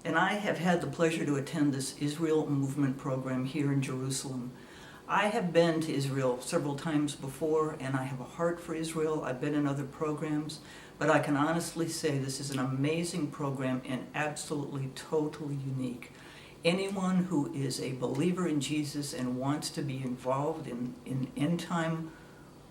and I have had the pleasure to attend this Israel Movement program here in Jerusalem. I have been to Israel several times before, and I have a heart for Israel. I've been in other programs, but I can honestly say this is an amazing program and absolutely, totally unique. Anyone who is a believer in Jesus and wants to be involved in end-time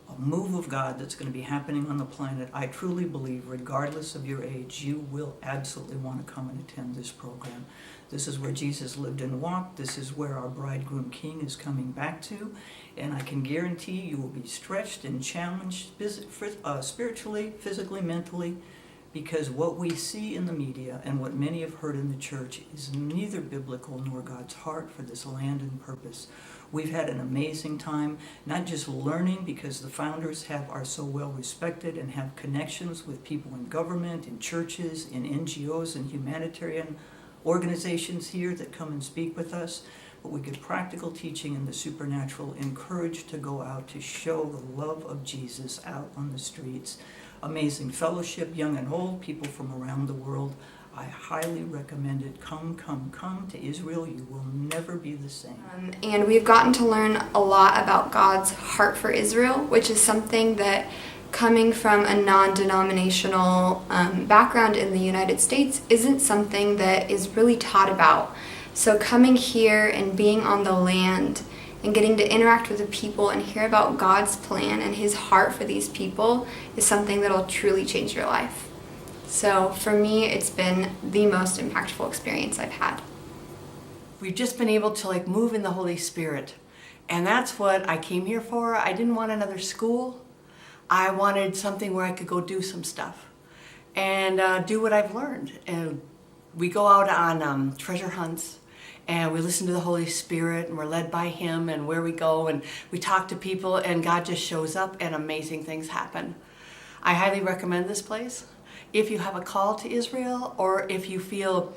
a move of God that's going to be happening on the planet, I truly believe, regardless of your age, you will absolutely want to come and attend this program. This is where Jesus lived and walked. This is where our bridegroom king is coming back to. And I can guarantee you will be stretched and challenged spiritually, physically, mentally, because what we see in the media and what many have heard in the church is neither biblical nor God's heart for this land and purpose. We've had an amazing time, not just learning, because the founders are so well respected and have connections with people in government, in churches, in NGOs, and humanitarian organizations here that come and speak with us, but we get practical teaching in the supernatural, encouraged to go out to show the love of Jesus out on the streets. Amazing fellowship, young and old, people from around the world. I highly recommend it. Come to Israel. You will never be the same. And we've gotten to learn a lot about God's heart for Israel, which is something that, coming from a non-denominational background in the United States, isn't something that is really taught about. So coming here and being on the land and getting to interact with the people and hear about God's plan and His heart for these people is something that will truly change your life. So for me, it's been the most impactful experience I've had. We've just been able to move in the Holy Spirit. And that's what I came here for. I didn't want another school. I wanted something where I could go do some stuff and do what I've learned. And we go out on treasure hunts, and we listen to the Holy Spirit, and we're led by Him, and where we go, and we talk to people, and God just shows up, and amazing things happen. I highly recommend this place. If you have a call to Israel, or if you feel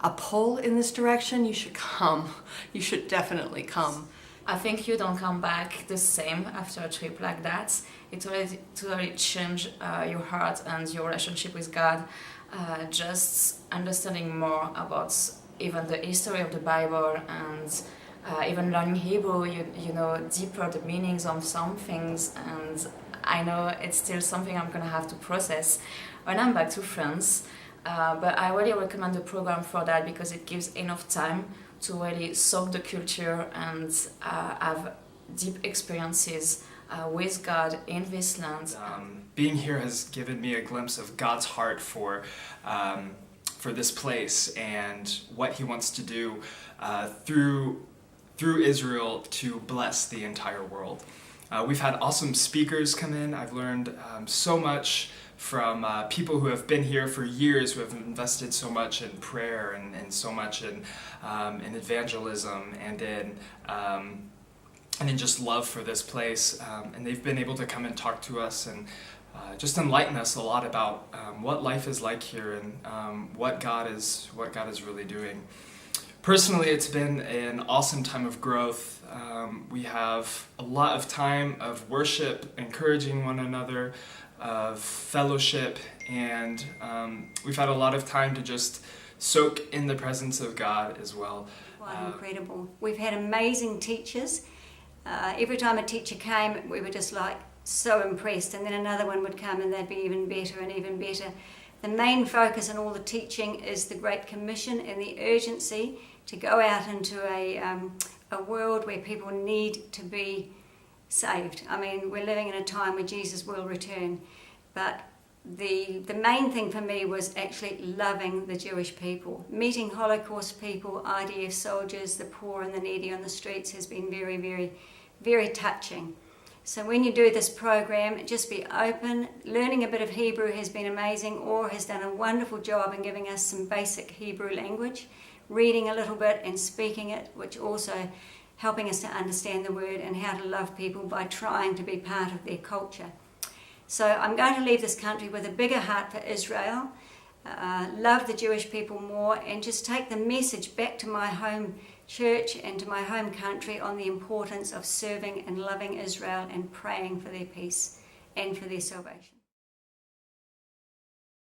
a pull in this direction, you should come. You should definitely come. I think you don't come back the same after a trip like that. It totally changes your heart and your relationship with God. Just understanding more about even the history of the Bible, and even learning Hebrew, you know deeper the meanings of some things. And I know it's still something I'm gonna have to process when I'm back to France. But I really recommend the program for that, because it gives enough time to really soak the culture and have deep experiences with God in this land. Being here has given me a glimpse of God's heart for this place and what He wants to do through Israel to bless the entire world. We've had awesome speakers come in. I've learned so much from people who have been here for years, who have invested so much in prayer and so much in evangelism and in just love for this place. And they've been able to come and talk to us and just enlighten us a lot about what life is like here and what God is really doing. Personally, it's been an awesome time of growth. We have a lot of time of worship, encouraging one another, of fellowship, and we've had a lot of time to just soak in the presence of God as well. Quite incredible. We've had amazing teachers. Every time a teacher came, we were just so impressed, and then another one would come and they'd be even better and even better. The main focus in all the teaching is the Great Commission and the urgency to go out into a world where people need to be saved. I mean, we're living in a time where Jesus will return, but the main thing for me was actually loving the Jewish people. Meeting Holocaust people, IDF soldiers, the poor and the needy on the streets has been very, very, very touching. So when you do this program, just be open. Learning a bit of Hebrew has been amazing. Or has done a wonderful job in giving us some basic Hebrew language, reading a little bit and speaking it, which also helping us to understand the word and how to love people by trying to be part of their culture. So I'm going to leave this country with a bigger heart for Israel, love the Jewish people more, and just take the message back to my home church and to my home country on the importance of serving and loving Israel and praying for their peace and for their salvation.